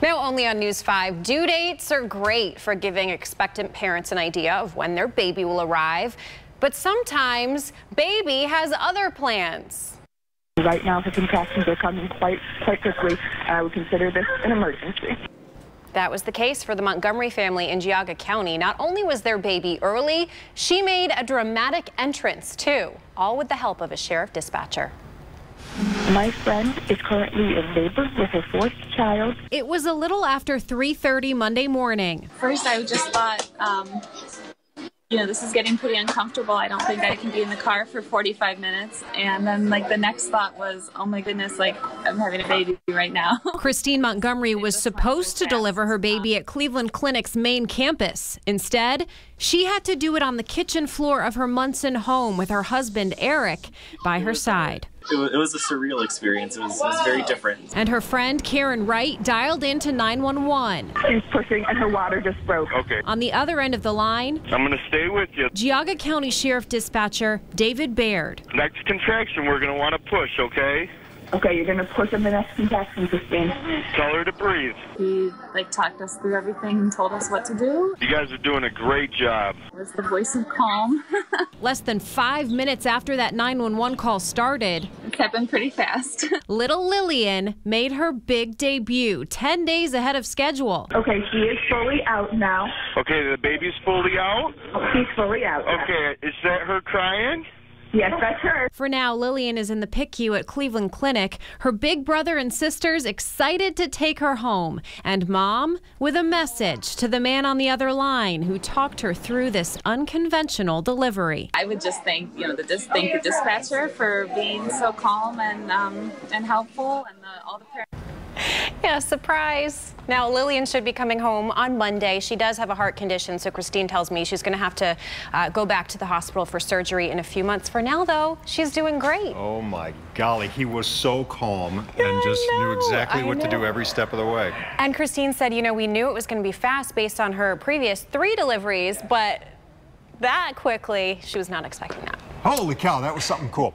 Now only on News 5, due dates are great for giving expectant parents an idea of when their baby will arrive. But sometimes baby has other plans. Right now, the contractions are coming quite quickly. I would consider this an emergency. That was the case for the Montgomery family in Geauga County. Not only was their baby early, she made a dramatic entrance too, all with the help of a sheriff dispatcher. My friend is currently in labor with her fourth child. It was a little after 3:30 Monday morning. First, I just thought, this is getting pretty uncomfortable. I don't think I can be in the car for 45 minutes. And then, the next thought was, oh my goodness, I'm having a baby right now. Christine Montgomery was supposed to deliver her baby at Cleveland Clinic's main campus. Instead, she had to do it on the kitchen floor of her Munson home with her husband, Eric, by her side. It was a surreal experience. It was very different. And her friend, Karen Wright, dialed into 911. She's pushing and her water just broke. Okay. On the other end of the line, I'm going to stay with you. Geauga County Sheriff dispatcher David Baird. Next contraction, we're going to want to push, okay? Okay, you're going to push on the next contraction, Christine. Tell her to breathe. He talked us through everything and told us what to do. You guys are doing a great job. It was the voice of calm. Less than 5 minutes after that 911 call started, It happened pretty fast. little Lillian made her big debut 10 days ahead of schedule. Okay, she is fully out now. Okay, the baby's fully out? She's fully out. Okay, is that her crying? Yes, that's her. For now, Lillian is in the PICU at Cleveland Clinic. Her big brother and sisters excited to take her home. And Mom with a message to the man on the other line who talked her through this unconventional delivery. I would just thank, thank the dispatcher for being so calm and helpful, and all the parents. Yeah, surprise. Now, Lillian should be coming home on Monday. She does have a heart condition, so Christine tells me she's going to have to go back to the hospital for surgery in a few months. For now, though, she's doing great. Oh, my golly. He was so calm and just knew exactly what to do every step of the way. And Christine said, we knew it was going to be fast based on her previous 3 deliveries, but that quickly, she was not expecting that. Holy cow, that was something cool.